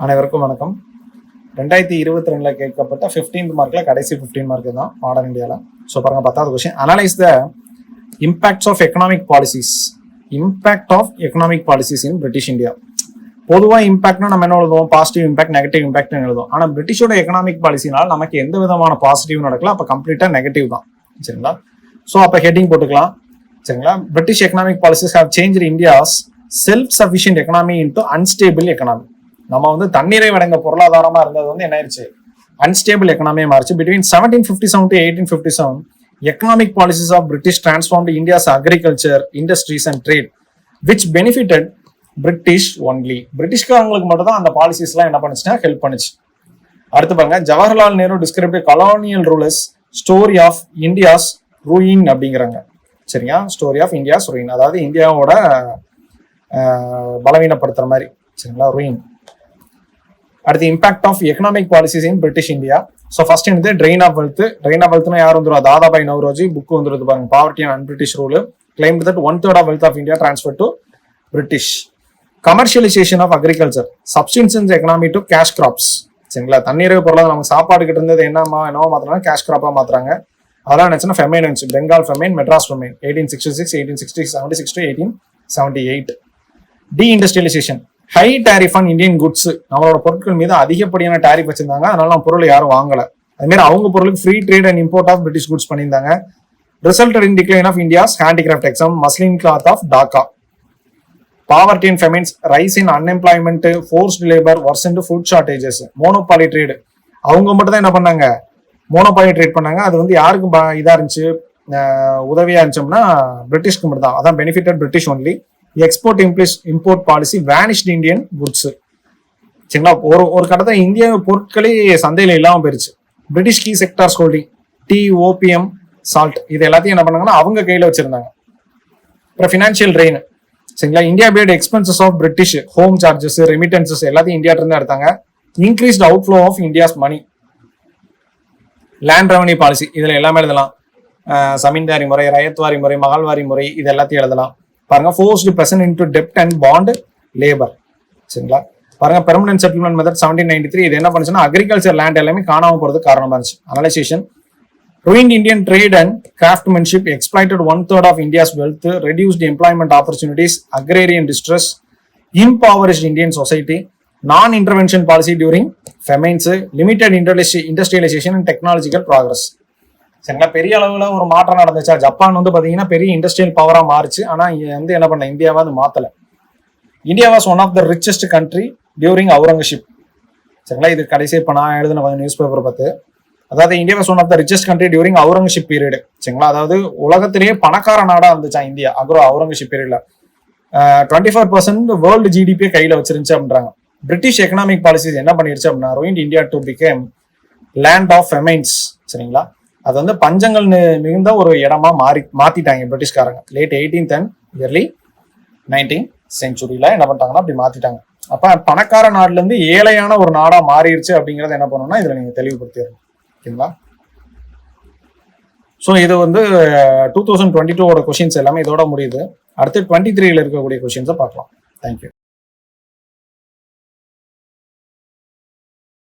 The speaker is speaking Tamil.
அனைவருக்கும் வணக்கம். 2022 கேட்கப்பட்ட 15th மார்க்ல கடைசி 15 மார்க் தான் மாடர்ன் இந்தியாவில். ஸோ பாருங்க, 10வது question. Analyse the impacts of economic policies. Impact of economic policies in British India. பொதுவாக இம்பாக்ட்னா நம்ம என்ன எழுதுவோம்? பாசிட்டிவ் இம்பாக்ட், நெகட்டிவ் இம்பாக்ட்னு எழுதுவோம். ஆனால் பிரிட்டிஷோட எக்கனாமிக் பாலிசினால் நமக்கு எந்த விதமான பாசிட்டிவ் நடக்கல, அப்போ கம்ப்ளீட்டாக நெகட்டிவ் தான். சரிங்களா? ஸோ அப்போ ஹெட்டிங் போட்டுக்கலாம். சரிங்களா? British economic policies how change India's self sufficient economy into unstable economy. நம்ம வந்து தண்ணீரை வழங்க பொருளாதாரமா இருந்தது வந்து என்ன ஆயிடுச்சு? அன்ஸ்டேபிள் எக்கனாமியா மாறிச்சு. Between 1757 to 1857 economic policies of British transformed India's agriculture, industries and trade which benefitted British only. பிரிட்டிஷ்காரங்களுக்கு மட்டும் தான் அந்த பாலிசிஸ் எல்லாம் என்ன பண்ணுச்சுன்னா ஹெல்ப் பண்ணுச்சு. அடுத்து பாருங்க, Jawaharlal Nehru described colonial rulers story of India's ruin அப்படிங்கிறாங்க. சரியா? ஸ்டோரி ஆஃப் இந்தியாஸ் ரூயின், அதாவது இந்தியாவோட பலவீனப்படுத்துற மாதிரி. சரிங்களா? ரூயின். அடுத்து impact of economic policies in British India. So first வந்து drain of wealth. Drain of வெல்த்னா யார் வந்துடும்? தாதாபாய் நவ்ரோஜி புக் வந்துருது பாருங்க, poverty and un-British rule. Claim that 1/3 of wealth of India transfer to British. Commercialisation of agriculture, subsistence economy to cash crops. சரிங்களா? தண்ணீர் பொருளாதார நமக்கு சாப்பாடு கிட்ட இருந்தது என்னவோ மாத்திராங்க, கேஷ் கிராப்பா மாத்துறாங்க. அதெல்லாம் நினைச்சுன்னா ஃபெமைன் இருந்துச்சு. Bengal famine, Madras famine 1866, 1876 to 1878. Deindustrialisation, high tariff on Indian goods. நம்மளோட பொருட்கள் மீது அதிகப்படியான டேரிஃப் வச்சிருந்தாங்க, அதனால நம்ம பொருள் யாரும் வாங்கல. அது மாதிரி அவங்க பொருளுக்கு free trade and import of British goods பண்ணியிருந்தாங்க. Resulted in decline of India's handicraft exam, muslin cloth of Dhaka. Poverty and famines, rise in unemployment, forced labour, worsened food shortages. Monopoly trade, அவங்க மட்டும் தான் என்ன பண்ணாங்க? மோனோபாலி ட்ரேட் பண்ணாங்க. அது வந்து யாருக்கு இதா இருந்துச்சு, உதவியா இருந்துச்சோம்னா பிரிட்டிஷ்க்கு மட்டும் தான். அதான் benefitted British only. Export import policy vanished Indian goods. சரிங்களா? ஒரு கட்டத்தில் இந்திய பொருட்களே சந்தையில இல்லாமல் போயிருச்சு. British key sectors holding, tea, OPM, salt, இது எல்லாத்தையும் என்ன பண்ணாங்கன்னா அவங்க கையில வச்சிருந்தாங்க. அப்புறம் ஃபினான்ஷியல் ரெயின். சரிங்களா? India paid expenses of British, home charges, remittances எல்லாத்தையும் இந்தியா இருந்து எடுத்தாங்க. Increased outflow of India's money. Land revenue policy, இதுல எல்லாமே எழுதலாம். சமீன்தாரி முறை, ரயத்வாரி முறை, மகள்வாரி முறை, இது எல்லாத்தையும் எழுதலாம். பாருங்க, forced person into dept and bond labour. சரிங்களா? பாருங்க, பெர்மனன்ட் செட்டில்மெண்ட் மெத்தட் 1793. இது என்ன பண்ணுச்சுன்னா அக்ரிகல்ச்சர் லேண்ட் எல்லாமே காணாம போறதுக்கு காரணமா இருந்துச்சு. Analysation, ruined Indian trade and craftsmanship, exploited 1/3 of India's wealth, reduced employment opportunities, agrarian distress, impoverished Indian society, non-intervention policy during famines, limited industrialization and technological progress. சரிங்களா? பெரிய அளவுல ஒரு மாற்றம் நடந்துச்சா? ஜப்பான் வந்து பாத்தீங்கன்னா பெரிய இண்டஸ்ட்ரியல் பவரா மாறிச்சு. ஆனா வந்து என்ன பண்ண, இந்தியாவை அது மாத்தல. India was one of the richest country during Aurangzeb. சரிங்களா? இது கடைசி இப்ப நான் எழுதின நியூஸ் பேப்பர் பார்த்து, அதாவது India was one of the richest country during Aurangzeb period. சரிங்களா? அதாவது உலகத்திலேயே பணக்கார நாடா இருந்துச்சா இந்தியா அவுரங்கசீப் பீரியட்ல. 24% வேர்ல்டு ஜிடிபியை கையில வச்சிருந்துச்சு அப்படின்றாங்க. பிரிட்டிஷ் எக்கனாமிக் பாலிசிஸ் என்ன பண்ணிருச்சு அப்படின்னா, ruined India to become land of famines. சரிங்களா? அது வந்து பஞ்சங்கள் மிகுந்த ஒரு இடமா மாத்திட்டாங்க பிரிட்டிஷ்காரங்க. Late 18th and early 19th centuryல என்ன பண்ணிட்டாங்கன்னா அப்படி மாத்திட்டாங்க. அப்ப பணக்கார நாடுல இருந்து ஏழையான ஒரு நாடா மாறிடுச்சு அப்படிங்கறத என்ன பண்ணணும்னா இதுல நீங்க தெளிவுபடுத்திடணும். ஓகேங்களா? ஸோ இது வந்து 2022 கொஸ்டின்ஸ் எல்லாமே இதோட முடியுது. அடுத்து 23ல இருக்கக்கூடிய கொஸ்டின்ஸை பார்க்கலாம். தேங்க்யூ.